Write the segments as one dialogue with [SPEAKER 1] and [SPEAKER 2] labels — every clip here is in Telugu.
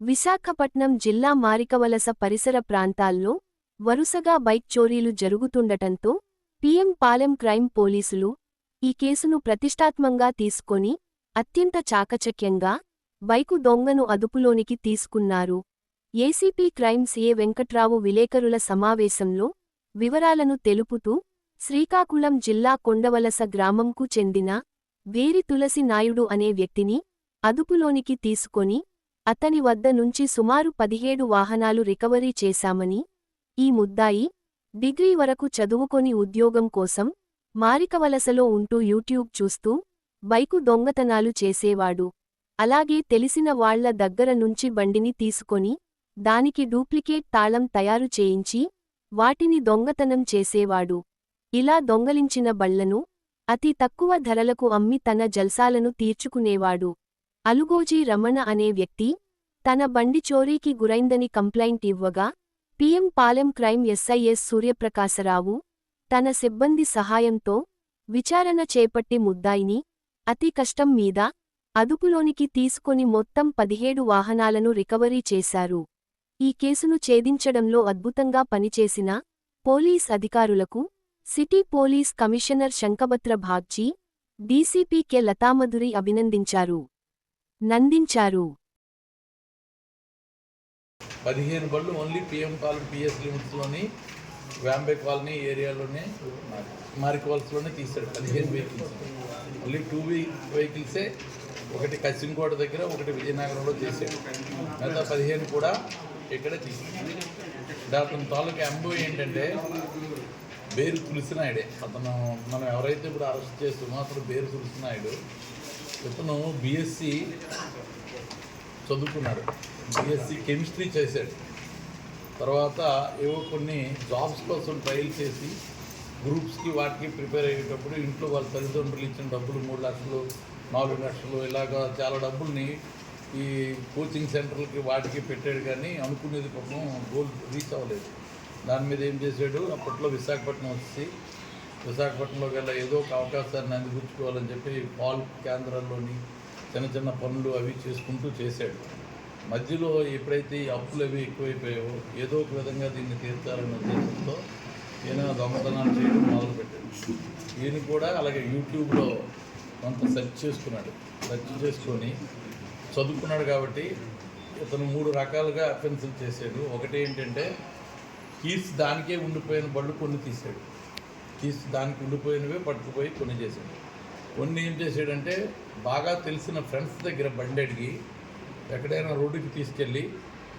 [SPEAKER 1] విశాఖపట్నం జిల్లా మారికవలస పరిసర ప్రాంతాల్లో వరుసగా బైక్ చోరీలు జరుగుతుండటంతో పీఎం పాలెం క్రైమ్ పోలీసులు ఈ కేసును ప్రతిష్టాత్మంగా తీసుకొని అత్యంత చాకచక్యంగా బైకు దొంగను అదుపులోనికి తీసుకున్నారు. ఏసీపీ క్రైమ్స్ ఏ వెంకట్రావు విలేకరుల సమావేశంలో వివరాలను తెలుపుతూ శ్రీకాకుళం జిల్లా కొండవలస గ్రామంకు చెందిన వేరి తులసి నాయుడు అనే వ్యక్తిని అదుపులోనికి తీసుకొని అతని వద్ద నుంచి సుమారు 17 వాహనాలు రికవరీ చేశామని, ఈ ముద్దాయి డిగ్రీ వరకు చదువుకొని ఉద్యోగం కోసం మారికవలసలో ఉంటూ యూట్యూబ్ చూస్తూ బైకు దొంగతనాలు చేసేవాడు. అలాగే తెలిసిన వాళ్ల దగ్గర నుంచి బండిని తీసుకొని దానికి డూప్లికేట్ తాళం తయారు చేయించి వాటిని దొంగతనం చేసేవాడు. ఇలా దొంగలించిన బళ్లను అతి తక్కువ ధరలకు అమ్మి తన జల్సాలను తీర్చుకునేవాడు. అలుగోజీ రమణ అనే వ్యక్తి తన బండి చోరీకి గురైందని కంప్లైంట్ ఇవ్వగా PM Palem crime SIS Surya Prakasa Rao తన సిబ్బంది సహాయంతో విచారణ చేపట్టి ముద్దాయిని అతి కష్టం మీద అదుపులోనికి తీసుకొని మొత్తం 17 వాహనాలను రికవరీ చేశారు. ఈ కేసును ఛేదించడంలో అద్భుతంగా పనిచేసిన పోలీస్ అధికారులకు city police commissioner Shankhabrata Bagchi, DCP K Lathamadhuri అభినందించారు. నందించారు.
[SPEAKER 2] 15 బళ్ళు ఓన్లీ పీఎం పాలెం పిఎస్ లిమిట్స్లోని వ్యాంబే కాలనీ ఏరియాలోనే మారికవలసలోనే తీశాడు. 15 వెహికల్స్, ఓన్లీ 2 వెహికల్సే, ఒకటి కసింకోట దగ్గర, ఒకటి విజయనగరంలో చేశాడు. మిగతా 15 కూడా ఇక్కడే తీశాడు. అతని తాలూకా ఎంబో ఏంటంటే బేరు తులసినాయుడే. అతను మనం ఎవరైతే ఇప్పుడు అరెస్ట్ చేస్తామో అతను బేరు తులసినాయుడు. ఇతను బీఎస్సీ చదువుకున్నాడు, బీఎస్సీ కెమిస్ట్రీ చేశాడు. తర్వాత ఏవో కొన్ని జాబ్స్ కోసం ట్రయల్ చేసి గ్రూప్స్కి వాటికి ప్రిపేర్ అయ్యేటప్పుడు ఇంట్లో వాళ్ళ తల్లిదండ్రులు ఇచ్చిన డబ్బులు 3 లక్షలు 4 లక్షలు ఇలాగా చాలా డబ్బుల్ని ఈ కోచింగ్ సెంటర్లకి వాటికి పెట్టాడు. కానీ అనుకునేది పాపం గోల్ రీచ్ అవ్వలేదు. దాని మీద ఏం చేశాడు, అప్పట్లో విశాఖపట్నం వచ్చి విశాఖపట్నంలో గల ఏదో ఒక అవకాశాన్ని అందిపుచ్చుకోవాలని చెప్పి పాల్ కేంద్రాల్లోని చిన్న చిన్న పనులు అవి చేసుకుంటూ చేశాడు. మధ్యలో ఎప్పుడైతే ఈ అప్పులు అవి ఎక్కువైపోయావో ఏదో ఒక విధంగా దీన్ని తీర్చాలనే ఉద్దేశంతో ఈయన దొంగతనాలు చేయడం మొదలుపెట్టాడు. ఈయన కూడా అలాగే యూట్యూబ్లో కొంత సెర్చ్ చేసుకున్నాడు. సెర్చ్ చేసుకొని చదువుకున్నాడు కాబట్టి ఇతను 3 రకాలుగా అఫెన్సులు చేశాడు. ఒకటి ఏంటంటే కీస్ దానికే ఉండిపోయిన బళ్ళు కొన్ని తీశాడు. కీస్ దానికి ఉండిపోయినవే పట్టుకుపోయి కొన్ని చేశాడు. కొన్ని ఏం చేశాడంటే బాగా తెలిసిన ఫ్రెండ్స్ దగ్గర బండి అడిగి ఎక్కడైనా రోడ్డుకి తీసుకెళ్ళి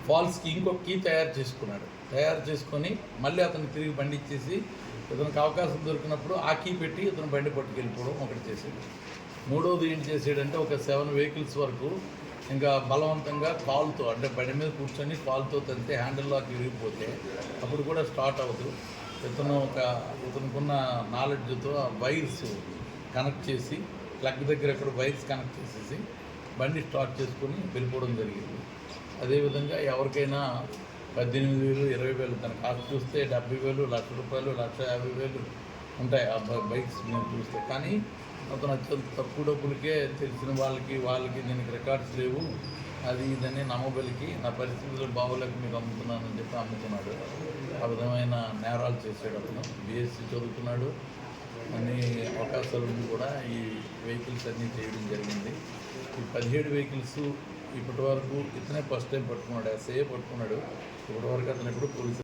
[SPEAKER 2] ఫాల్స్కి ఇంకొక కీ తయారు చేసుకున్నాడు. తయారు చేసుకొని మళ్ళీ అతను తిరిగి బండి ఇచ్చేసి ఇతనికి అవకాశం దొరికినప్పుడు ఆ కీ పెట్టి ఇతను బండి పట్టుకెళ్ళిపోవడం ఒకటి చేశాడు. మూడవది ఏం చేశాడంటే ఒక 7 వెహికల్స్ వరకు ఇంకా బలవంతంగా కాల్తో, అంటే బండి మీద కూర్చొని కాల్తో తంతే హ్యాండిల్ లాక్ విరిగిపోతే అప్పుడు కూడా స్టార్ట్ అవ్వదు. ఇతనుకున్న నాలెడ్జ్తో ఆ వైర్స్ కనెక్ట్ చేసి ప్లగ్ దగ్గర ఎక్కడ వైర్స్ కనెక్ట్ చేసేసి బండి స్టార్ట్ చేసుకొని వెళ్ళిపోవడం జరిగింది. అదేవిధంగా ఎవరికైనా 18,000 20,000 తన కాస్ట్ చూస్తే 70,000 ₹1,00,000 1,50,000 ఉంటాయి ఆ బైక్స్ మేము చూస్తే. కానీ అతను అత్యంత తక్కువ డబ్బులకే తెలిసిన వాళ్ళకి దీనికి రికార్డ్స్ లేవు, అది ఇదని నమ్మబలికి నా పరిస్థితులు బాగోలేక మీకు అమ్ముతున్నానని చెప్పి అమ్ముతున్నాడు. ఆ విధమైన నేరాలు చేసాడు. అతను బీఎస్సీ చదువుతున్నాడు. అన్ని అవకాశాలు ఉండి కూడా ఈ వెహికల్స్ అన్నీ చేయడం జరిగింది. ఈ 17 వెహికల్స్ ఇప్పటి వరకు ఇతనే ఫస్ట్ టైం పట్టుకున్నాడు. ఎస్ఐఏ పట్టుకున్నాడు. ఇప్పటి వరకు అతను ఎప్పుడు పోలీసు